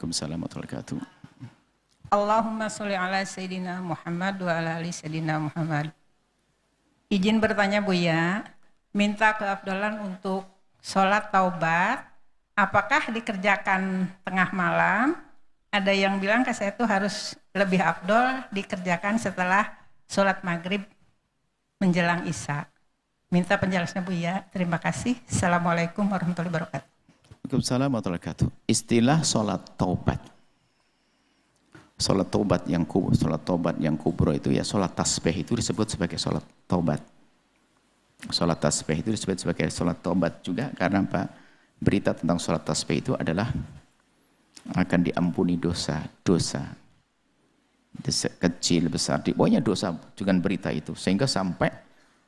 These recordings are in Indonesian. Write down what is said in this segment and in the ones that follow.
Waalaikumsalam warahmatullahi wabarakatuh. Allahumma sholli ala Sayyidina Muhammad wa ala ali Sayyidina Muhammad. Izin bertanya Buya, minta keafdalan untuk sholat taubat, apakah dikerjakan tengah malam? Ada yang bilang ke saya itu harus lebih afdol dikerjakan setelah sholat maghrib menjelang isya. Minta penjelasannya Buya, terima kasih. Assalamualaikum warahmatullahi wabarakatuh. Waalaikumsalam warahmatullahi wabarakatuh. Istilah sholat taubat. Sholat taubat yang kubro itu ya sholat tasbih itu disebut sebagai sholat taubat. Sholat tasbih itu disebut sebagai sholat taubat juga karena apa? Berita tentang sholat tasbih itu adalah akan diampuni dosa kecil besar, pokoknya dosa dengan berita itu, sehingga sampai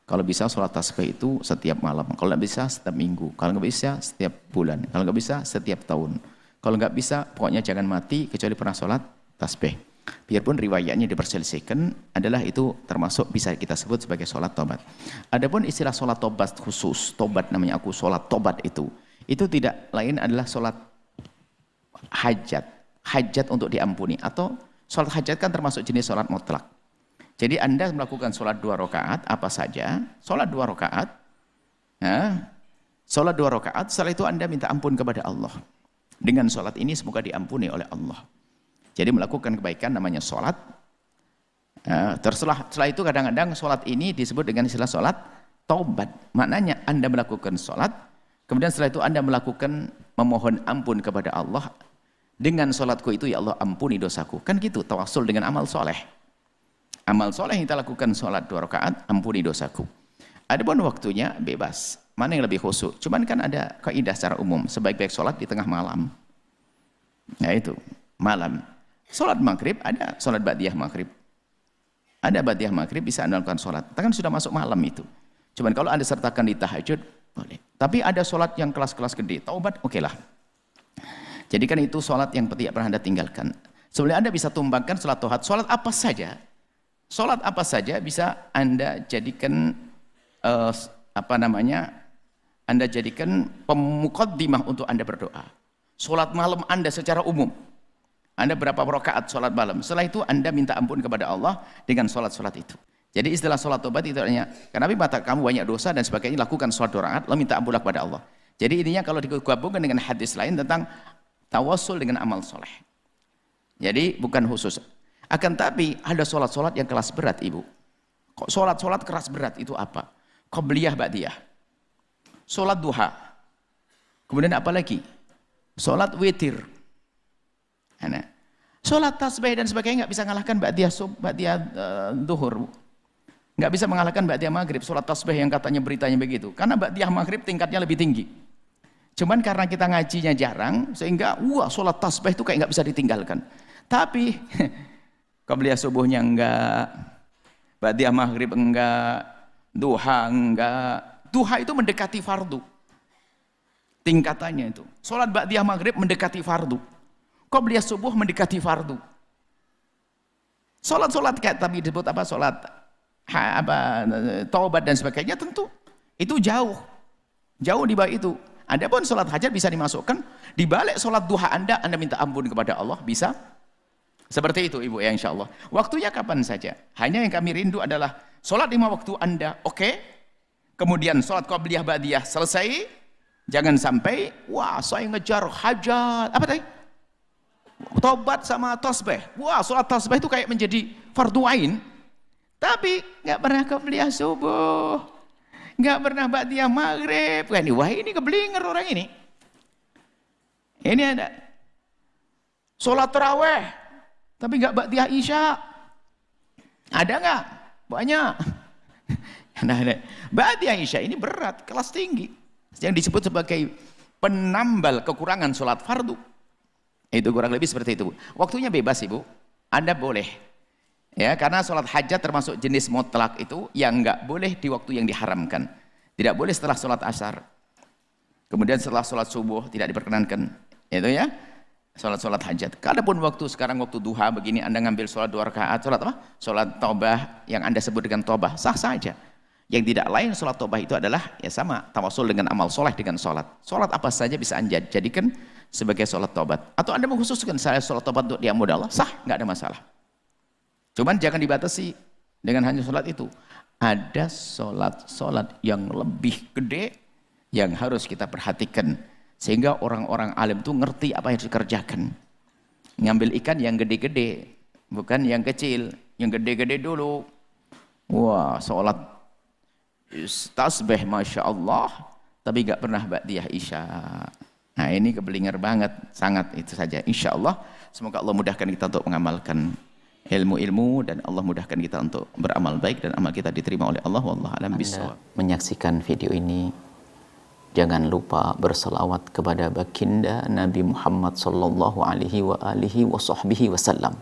kalau bisa sholat tasbih itu setiap malam, kalau nggak bisa setiap minggu, kalau nggak bisa setiap bulan, kalau nggak bisa setiap tahun, kalau nggak bisa pokoknya jangan mati kecuali pernah sholat tasbih. Biarpun riwayatnya diperselisihkan, adalah itu termasuk bisa kita sebut sebagai sholat tobat. Adapun istilah sholat tobat khusus, tobat namanya aku sholat tobat itu tidak lain adalah sholat hajat untuk diampuni, atau sholat hajat kan termasuk jenis sholat mutlak. Jadi Anda melakukan sholat 2 rakaat apa saja, sholat 2 rakaat, sholat 2 rakaat, setelah itu Anda minta ampun kepada Allah. Dengan sholat ini semoga diampuni oleh Allah. Jadi melakukan kebaikan namanya sholat. Setelah itu kadang-kadang sholat ini disebut dengan istilah sholat taubat. Maknanya Anda melakukan sholat, kemudian setelah itu Anda melakukan memohon ampun kepada Allah. Dengan sholatku itu ya Allah ampuni dosaku. Kan gitu, tawassul dengan amal soleh. Amal soleh yang kita lakukan sholat 2 rakaat, ampuni dosaku. Adapun waktunya bebas. Mana yang lebih khusyuk? Cuman kan ada kaidah secara umum, sebaik-baik sholat di tengah malam. Nah itu, malam. Sholat maghrib, ada sholat ba'diyah maghrib. Ada ba'diyah maghrib, bisa Anda lakukan sholat. Kan sudah masuk malam itu. Cuman kalau Anda sertakan di tahajud, boleh. Tapi ada sholat yang kelas-kelas gede, taubat, oke lah. Jadi kan itu sholat yang tidak pernah Anda tinggalkan. Sebenarnya Anda bisa tumbangkan sholat tohat, sholat apa saja. Sholat apa saja bisa Anda jadikan, Anda jadikan pemuqaddimah untuk Anda berdoa. Sholat malam Anda secara umum. Anda berapa rakaat sholat malam, setelah itu Anda minta ampun kepada Allah dengan sholat-sholat itu. Jadi istilah sholat tobat itu artinya, karena Nabi mengatakan kamu banyak dosa dan sebagainya, lakukan sholat 2 rakaat, lalu minta ampunlah kepada Allah. Jadi intinya kalau digabungkan dengan hadis lain tentang tawassul dengan amal soleh. Jadi bukan khusus. Akan tapi ada sholat-sholat yang kelas berat ibu. Kok sholat-sholat keras berat itu apa? Qobliyah ba'diyah. Sholat duha. Kemudian apa lagi? Sholat witir. Nah, sholat tasbih dan sebagainya nggak bisa mengalahkan ba'diyah duhur. Nggak bisa mengalahkan ba'diyah maghrib. Sholat tasbih yang katanya beritanya begitu. Karena ba'diyah maghrib tingkatnya lebih tinggi. Cuman karena kita ngajinya jarang, sehingga sholat tasbih itu kayak nggak bisa ditinggalkan. Tapi qabliyah subuhnya enggak, ba'diyah maghrib enggak, duha enggak. Duha itu mendekati fardu. Tingkatannya itu. Sholat ba'diyah maghrib mendekati fardu. Qabliyah subuh mendekati fardu. Sholat-sholat kayak tadi disebut apa? Sholat taubat dan sebagainya tentu itu jauh di bawah itu. Adapun sholat hajat bisa dimasukkan di balik sholat duha Anda minta ampun kepada Allah, bisa seperti itu ibu ya, insya Allah. Waktunya kapan saja, hanya yang kami rindu adalah sholat 5 waktu Anda oke. Kemudian sholat qabliyah ba'diyah selesai, jangan sampai saya ngejar hajat apa tadi, tobat sama tasbih. Sholat tasbih itu kayak menjadi fardu ain, tapi nggak pernah qabliyah subuh, nggak pernah ba'diyah maghrib. Ini keblinger orang ini. Ini ada sholat taraweh tapi nggak ba'diyah isya. Ada nggak? Banyak. Nah, ba'diyah isya ini berat, kelas tinggi, yang disebut sebagai penambal kekurangan sholat fardu. Itu kurang lebih seperti itu. Waktunya bebas ibu, Anda boleh. Ya, karena sholat hajat termasuk jenis mutlak itu yang nggak boleh di waktu yang diharamkan. Tidak boleh setelah sholat asar. Kemudian setelah sholat subuh tidak diperkenankan. Itu ya, sholat hajat. Adapun waktu sekarang waktu duha begini Anda ngambil sholat 2 rakaat, sholat apa? Sholat taubah yang Anda sebut dengan taubah, sah saja. Yang tidak lain sholat taubah itu adalah ya sama, tawassul dengan amal soleh dengan sholat. Sholat apa saja bisa Anda jadikan sebagai sholat taubat. Atau Anda mengkhususkan saya sholat taubat untuk diampuni Allah, sah, nggak ada masalah. Cuman jangan dibatasi dengan hanya sholat itu. Ada sholat yang lebih gede yang harus kita perhatikan. Sehingga orang-orang alim itu ngerti apa yang harus dikerjakan. Ngambil ikan yang gede-gede, bukan yang kecil. Yang gede-gede dulu. Wah, sholat tasbih Masya Allah, tapi nggak pernah ba'diyah isya. Nah ini keblinger banget, sangat itu saja. Insya Allah, semoga Allah mudahkan kita untuk mengamalkan ilmu-ilmu dan Allah mudahkan kita untuk beramal baik dan amal kita diterima oleh Allah. Wallahu a'lam bishawab. Menyaksikan video ini, jangan lupa berselawat kepada baginda Nabi Muhammad sallallahu alaihi wa alihi wa sahbihi wasallam.